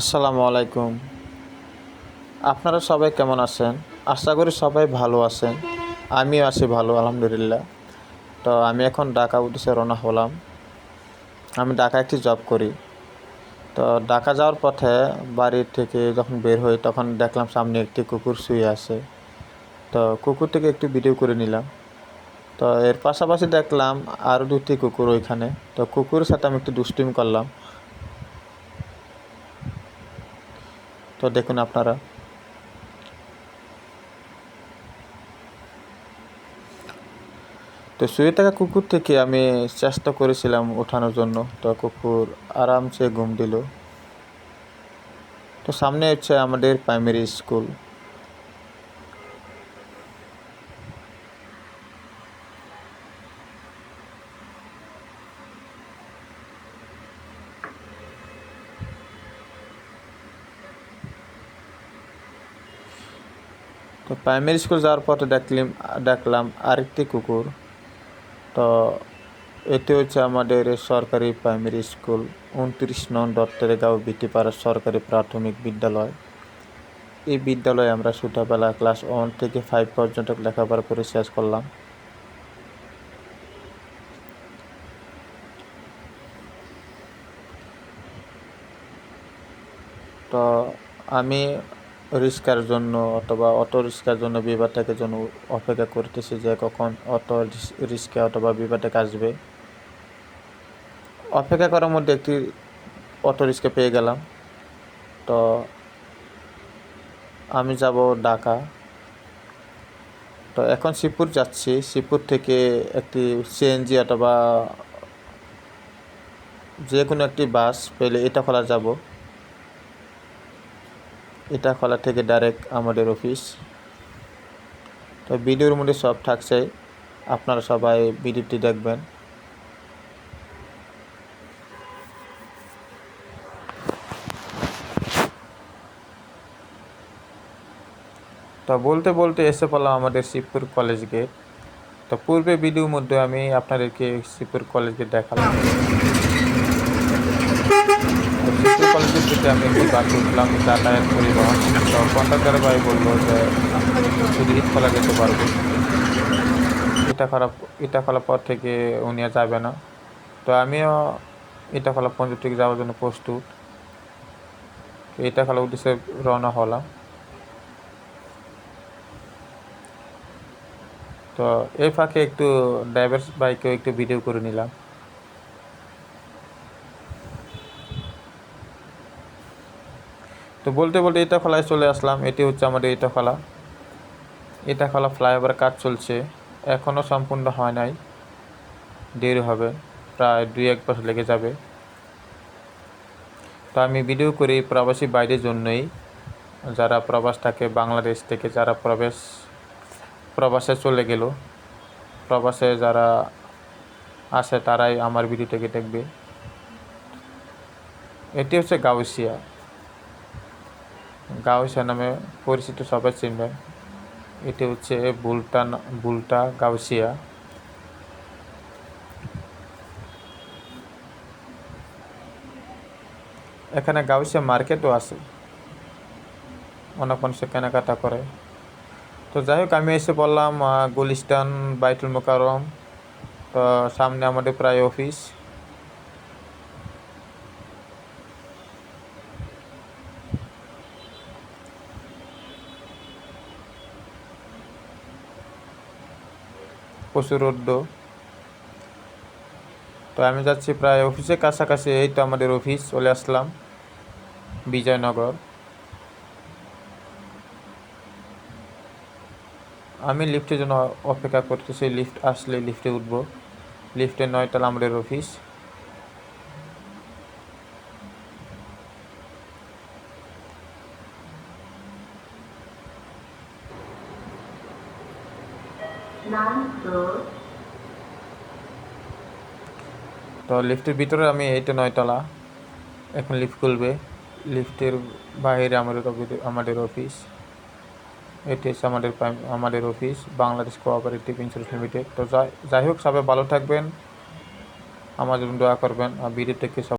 আসসালামু আলাইকুম। আপনারা সবাই কেমন আছেন? আশা করি সবাই ভালো আছেন। আমিও আছি ভালো আলহামদুলিল্লাহ। তো আমি এখন ঢাকা উদ্দেশ্যে রওনা হলাম। আমি ঢাকায় একটি জব করি। তো ঢাকা যাওয়ার পথে বাড়ি থেকে যখন বের হই তখন দেখলাম সামনে একটি কুকুর শুয়ে আছে। তো কুকুরটিকে একটু ভিডিও করে নিলাম। তো এর পাশাপাশি দেখলাম আরও ২টি কুকুর ওইখানে। তো কুকুরের সাথে আমি একটু দুষ্টুমি করলাম। তো দেখুন আপনারা। তো শুয়ে থাকা কুকুর থেকে আমি চেষ্টা করেছিলাম ওঠানোর জন্য। তো কুকুর আরামসে ঘুম দিল। তো সামনে হচ্ছে আমাদের প্রাইমারি স্কুল। তো প্রাইমারি স্কুল যাওয়ার পথে দেখলাম আরেকটি কুকুর। তো এটি হচ্ছে আমাদের সরকারি প্রাইমারি স্কুল ২৯ নং দত্তেরগাঁও বিটিপাড়া সরকারি প্রাথমিক বিদ্যালয়। এই বিদ্যালয়ে আমরা ছোটোবেলা ক্লাস 1 থেকে 5 পর্যন্ত লেখাপড়া করে শেষ করলাম। তো আমি রিক্সার জন্য অথবা অটো রিক্সার জন্য বিভাটেকের জন্য অপেক্ষা করতেছি যে কখন অটো রিক্সা অথবা বিভাটেক আসবে। অপেক্ষা করার মধ্যে একটি অটো রিক্সা পেয়ে গেলাম। তো আমি যাব ঢাকা। তো এখন শিবপুর যাচ্ছি। শিবপুর থেকে একটি সিএনজি অথবা যে কোনো একটি বাস পেলে ইটাখলা যাব। ইটাখলা থেকে ডাইরেক্ট আমাদের অফিস। তো ভিডিওর মধ্যে সব থাকছে, আপনারা সবাই ভিডিওটি দেখবেন। তো বলতে বলতে এসে পড়লাম আমাদের শিবপুর কলেজ গেট। তো পূর্বে ভিডিওর মধ্যে আমি আপনাদেরকে শিবপুর কলেজ গেট দেখালাম। তো শিবপুর কলেজ গেট থেকে আমি একটি বাস উঠলাম যাতায়াত পরিবহন। তো কন্ট্রাক্টর ভাই বললো যে শুধু ইটখলা যেতে পারবো, ইটাখলা পর থেকে উনি আর যাবে না। তো আমিও ইটাখলা পর্যন্ত থেকে যাওয়ার জন্য প্রস্তুত। ইটাখলা উদ্দেশ্যে রওনা হলাম। তো এই ফাঁকে একটু ড্রাইভার বাইকেও একটু ভিডিও করে নিলাম। তো বলতে বলতে ইটাখলায় চলে আসলাম। এটি হচ্ছে আমাদের ইটাখলা ফ্লাইওভার কাজ চলছে, এখনও সম্পূর্ণ হয় নাই, দেরি হবে, প্রায় 2-1 বছর লেগে যাবে। তো আমি ভিডিও করি প্রবাসী বাইরের জন্যই, যারা প্রবাস থাকে, বাংলাদেশ থেকে যারা প্রবাসে চলে গেল, প্রবাসে যারা আসে তারাই আমার ভিডিওটাকে দেখবে। এটি হচ্ছে গাউসিয়া নামে পরিচিত, সবাই চিনবেন। এটি হচ্ছে বুলটা গাউসিয়া। এখানে গাউসিয়া মার্কেটও আছে, অনেক মানুষে কেনাকাটা করে। তো যাই হোক, আমি এসে বললাম গুলিস্তান বাইতুল মোকাররম। তো সামনে আমাদের প্রায় অফিস। প্রচুর রোদ্দ। তো আমি যাচ্ছি প্রায় অফিসের কাছাকাছি। এই তো আমাদের অফিস, চলে আসলাম বিজয়নগর। আমি লিফটের জন্য অপেক্ষা করতেছি, লিফট আসলে লিফটে উঠবো। লিফটে 9 তলা আমাদের অফিস। তো লিফটের ভিতরে আমি, এইটা 9 তলা, এখন লিফট খুলবে। লিফটের বাইরে আমাদের অফিস। এটি হচ্ছে আমাদের office, Bangladesh cooperative insurance limited. তো যাই হোক, সবাই ভালো থাকবেন, আমার জন্য দোয়া করবেন। আর ভিডিওটাকে